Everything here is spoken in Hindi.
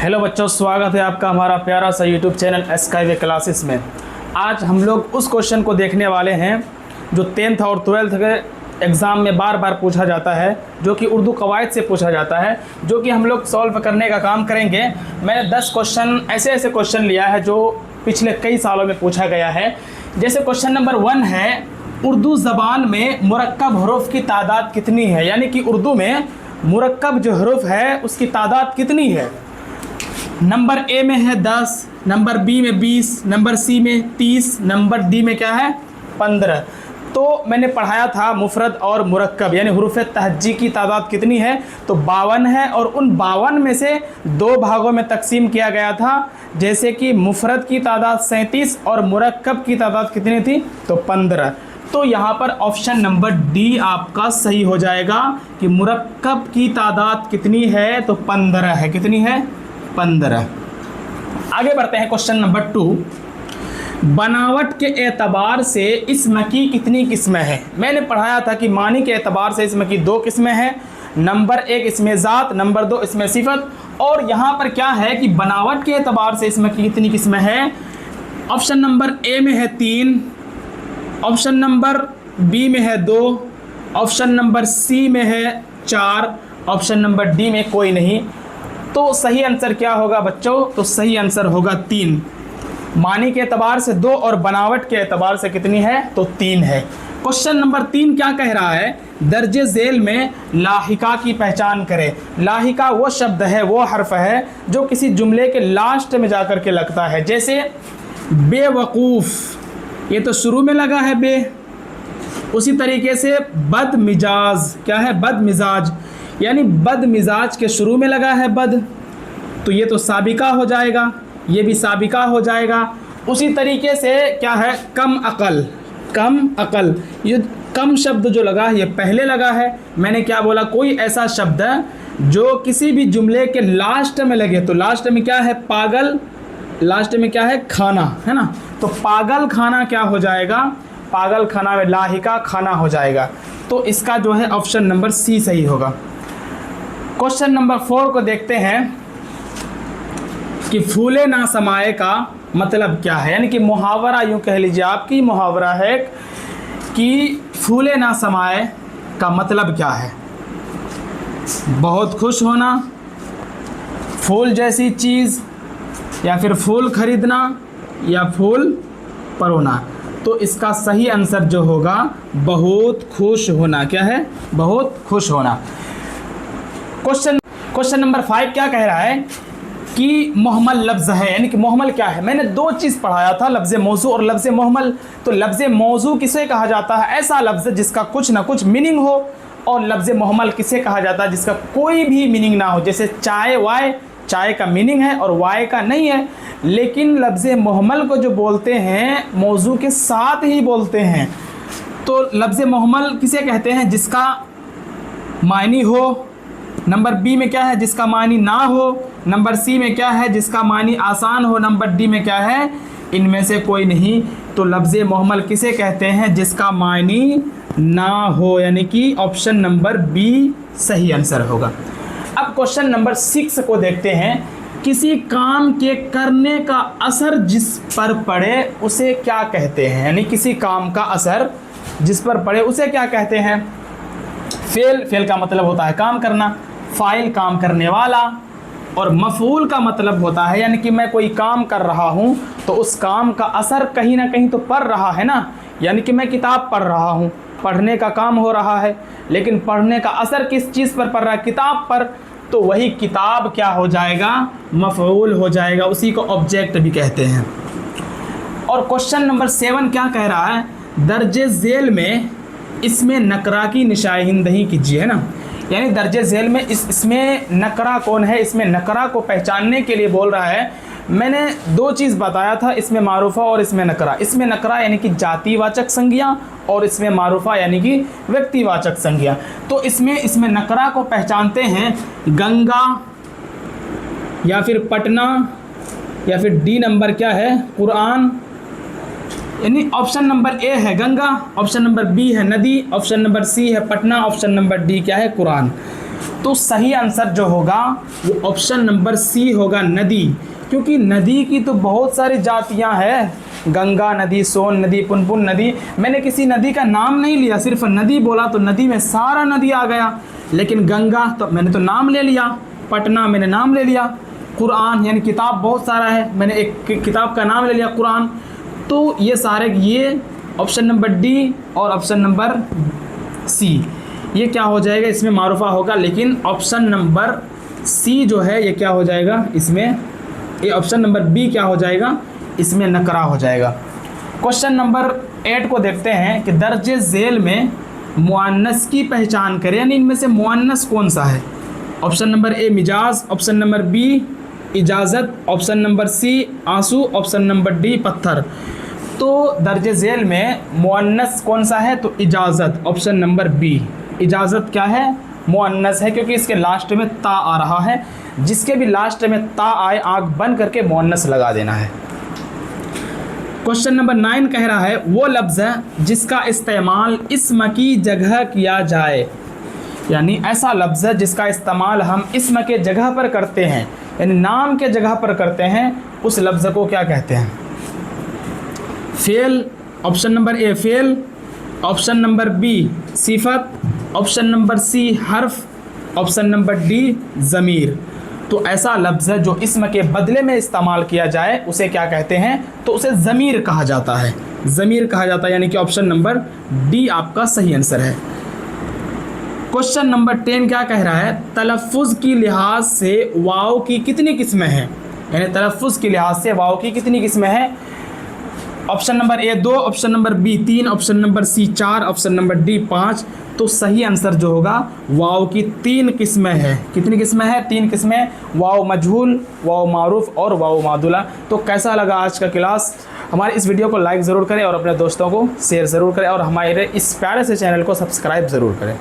हेलो बच्चों, स्वागत है आपका हमारा प्यारा सा यूट्यूब चैनल स्काईवे क्लासेस में। आज हम लोग उस क्वेश्चन को देखने वाले हैं जो 10th और 12th के एग्ज़ाम में बार बार पूछा जाता है, जो कि उर्दू कवायद से पूछा जाता है, जो कि हम लोग सॉल्व करने का काम करेंगे। मैंने 10 क्वेश्चन ऐसे क्वेश्चन लिया है जो पिछले कई सालों में पूछा गया है। जैसे क्वेश्चन नंबर 1 है, उर्दू ज़बान में मुरक्कब हरूफ की तादाद कितनी है? यानी कि उर्दू में मुरक्कब जो हरूफ है उसकी तादाद कितनी है? नंबर ए में है 10, नंबर बी में 20, नंबर सी में 30, नंबर डी में क्या है 15। तो मैंने पढ़ाया था मुफरद और मुरक्कब यानी हुरूफ तहज्जी की तादाद कितनी है, तो 52 है। और उन 52 में से 2 भागों में तकसीम किया गया था। जैसे कि मुफरद की तादाद 37 और मुरक्कब की तादाद कितनी थी, तो 15। तो यहाँ पर ऑप्शन नंबर डी आपका सही हो जाएगा कि मुरक्कब की तादाद कितनी है, तो 15 है। कितनी है? 15। आगे बढ़ते हैं क्वेश्चन नंबर 2। बनावट के एतबार से इसम की कितनी किस्में हैं? मैंने पढ़ाया था कि मानी के एतबार से इसम की 2 किस्में हैं। नंबर 1 इसमें ज़ात, नंबर 2 इसमें सिफत। और यहाँ पर क्या है कि बनावट के एतबार से इसम की कितनी किस्में हैं? ऑप्शन नंबर ए में है 3, ऑप्शन नंबर बी में है 2, ऑप्शन नंबर सी में है 4, ऑप्शन नंबर डी में कोई नहीं। तो सही आंसर क्या होगा बच्चों? तो सही आंसर होगा 3। मानी के एतबार से 2 और बनावट के एतबार से कितनी है, तो 3 है। क्वेश्चन नंबर 3 क्या कह रहा है? दर्जे झेल में लाहिका की पहचान करें। लाहिका वो शब्द है, वो हर्फ है जो किसी जुमले के लास्ट में जाकर के लगता है। जैसे बेवकूफ़, ये तो शुरू में लगा है बे। उसी तरीके से बदमिजाज, क्या है? बदमिजाज, यानी बदमिजाज के शुरू में लगा है बद, तो ये तो साबिका हो जाएगा, ये भी साबिका हो जाएगा। उसी तरीके से क्या है? कम अकल, कम अकल, ये कम शब्द जो लगा है ये पहले लगा है। मैंने क्या बोला? कोई ऐसा शब्द जो किसी भी जुमले के लास्ट में लगे, तो लास्ट में क्या है? पागल, लास्ट में क्या है? खाना, है ना? तो पागल खाना क्या हो जाएगा? पागल खाना में लाहिका खाना हो जाएगा। तो इसका जो है ऑप्शन नंबर सी सही होगा। क्वेश्चन नंबर 4 को देखते हैं कि फूले ना समाए का मतलब क्या है? यानी कि मुहावरा, यूँ कह लीजिए आपकी मुहावरा है कि फूले ना समाए का मतलब क्या है? बहुत खुश होना, फूल जैसी चीज़, या फिर फूल खरीदना, या फूल परोना। तो इसका सही आंसर जो होगा बहुत खुश होना। क्या है? बहुत खुश होना। क्वेश्चन नंबर 5 क्या कह रहा है कि मुहम्मल लफ्ज़ है। यानी कि मुहम्मल क्या है? मैंने 2 चीज़ पढ़ाया था, लफ्ज़ मौजू और लफ्ज़ मुहम्मल। तो लफ्ज़ मौजू किसे कहा जाता है? ऐसा लफ्ज़ जिसका कुछ ना कुछ मीनिंग हो। और लफ्ज़ मुहम्मल किसे कहा जाता है? जिसका कोई भी मीनिंग ना हो। जैसे चाय, वाय, चाय का मीनिंग है और वाय का नहीं है। लेकिन लफ्ज़ मुहम्मल को जो बोलते हैं मौजू के साथ ही बोलते हैं। तो लफ्ज़ मुहम्मल किसे कहते हैं? जिसका मायनी हो। नंबर बी में क्या है? जिसका मानी ना हो। नंबर सी में क्या है? जिसका मानी आसान हो। नंबर डी में क्या है? इनमें से कोई नहीं। तो लफ्ज़ मुहम्मल किसे कहते हैं? जिसका मानी ना हो, यानी कि ऑप्शन नंबर बी सही आंसर होगा। अब क्वेश्चन नंबर 6 को देखते हैं। किसी काम के करने का असर जिस पर पड़े उसे क्या कहते हैं? यानी किसी काम का असर जिस पर पड़े उसे क्या कहते हैं? फेल, फेल का मतलब होता है काम करना, फ़ाइल काम करने वाला, और मफ़ूल का मतलब होता है यानी कि मैं कोई काम कर रहा हूँ तो उस काम का असर कहीं ना कहीं तो पड़ रहा है ना। यानी कि मैं किताब पढ़ रहा हूँ, पढ़ने का काम हो रहा है, लेकिन पढ़ने का असर किस चीज़ पर पड़ रहा है? किताब पर। तो वही किताब क्या हो जाएगा? मफ़ऊल हो जाएगा। उसी को ऑब्जेक्ट भी कहते हैं। और क्वेश्चन नंबर 7 क्या कह रहा है? दर्जे झेल में इसमें नकरा की निशानदही कीजिए, है ना। यानी दर्जे झेल में इसमें नकरा कौन है? इसमें नकरा को पहचानने के लिए बोल रहा है। मैंने 2 चीज़ बताया था, इसमें मारूफा और इसमें नकरा। इसमें नकरा यानी कि जातिवाचक संज्ञा और इसमें मारूफा यानी कि व्यक्तिवाचक संज्ञा। तो इसमें नकरा को पहचानते हैं गंगा, या फिर पटना, या फिर डी नंबर क्या है? कुरान। यानी ऑप्शन नंबर ए है गंगा, ऑप्शन नंबर बी है नदी, ऑप्शन नंबर सी है पटना, ऑप्शन नंबर डी क्या है? कुरान। तो सही आंसर जो होगा वो ऑप्शन नंबर सी होगा, नदी। क्योंकि नदी की तो बहुत सारी जातियां हैं, गंगा नदी, सोन नदी, पुनपुन नदी। मैंने किसी नदी का नाम नहीं लिया, सिर्फ नदी बोला तो नदी में सारा नदी आ गया। लेकिन गंगा तो मैंने तो नाम ले लिया, पटना मैंने नाम ले लिया, कुरान यानी किताब बहुत सारा है, मैंने एक किताब का नाम ले लिया कुरान। तो ये सारे, ये ऑप्शन नंबर डी और ऑप्शन नंबर सी, ये क्या हो जाएगा, इसमें मारूफा होगा। लेकिन ऑप्शन नंबर सी जो है ये क्या हो जाएगा, इसमें ये ऑप्शन नंबर बी क्या हो जाएगा, इसमें नकरा हो जाएगा। क्वेश्चन नंबर 8 को देखते हैं कि दर्जे झेल में मुअन्नस की पहचान करें, यानी इनमें से मुअन्नस कौन सा है। ऑप्शन नंबर ए मिजाज, ऑप्शन नंबर बी इजाज़त, ऑप्शन नंबर सी आंसू, ऑप्शन नंबर डी पत्थर। तो दर्जे झेल में मुअन्नस कौन सा है, तो इजाज़त, ऑप्शन नंबर बी। इजाज़त क्या है, मुअन्नस है, क्योंकि इसके लास्ट में ता आ रहा है। जिसके भी लास्ट में ता आए आँख बंद करके मुअन्नस लगा देना है। क्वेश्चन नंबर 9 कह रहा है वो लफ्ज़ है जिसका इस्तेमाल इस्म की जगह किया जाए, यानी ऐसा लफ्ज़ है जिसका इस्तेमाल हम इस्म के जगह पर करते हैं, यानी नाम के जगह पर करते हैं, उस लफ्ज़ को क्या कहते हैं। फेल, ऑप्शन नंबर ए फेल, ऑप्शन नंबर बी सिफत, ऑप्शन नंबर सी हर्फ, ऑप्शन नंबर डी ज़मीर। तो ऐसा लफ्ज़ है जो इस्म के बदले में इस्तेमाल किया जाए उसे क्या कहते हैं, तो उसे ज़मीर कहा जाता है, ज़मीर कहा जाता है, यानी कि ऑप्शन नंबर डी आपका सही आंसर है। क्वेश्चन नंबर 10 क्या कह रहा है, तलफ़्फ़ुज़ की लिहाज से वाव की कितनी किस्में हैं, यानी तलफ़्फ़ुज़ की लिहाज से वाव की कितनी किस्में हैं। Option number A 2, option number B 3, option number C 4, option number D 5। तो सही आंसर जो होगा वाव की 3 किस्में हैं। कितनी किस्में हैं, 3 किस्में, वाव मजहूल, वाव मारूफ और वाव मादुला। तो कैसा लगा आज का क्लास, हमारे इस वीडियो को लाइक ज़रूर करें और अपने दोस्तों को शेयर ज़रूर करें और हमारे इस प्यारे से चैनल को सब्सक्राइब ज़रूर करें।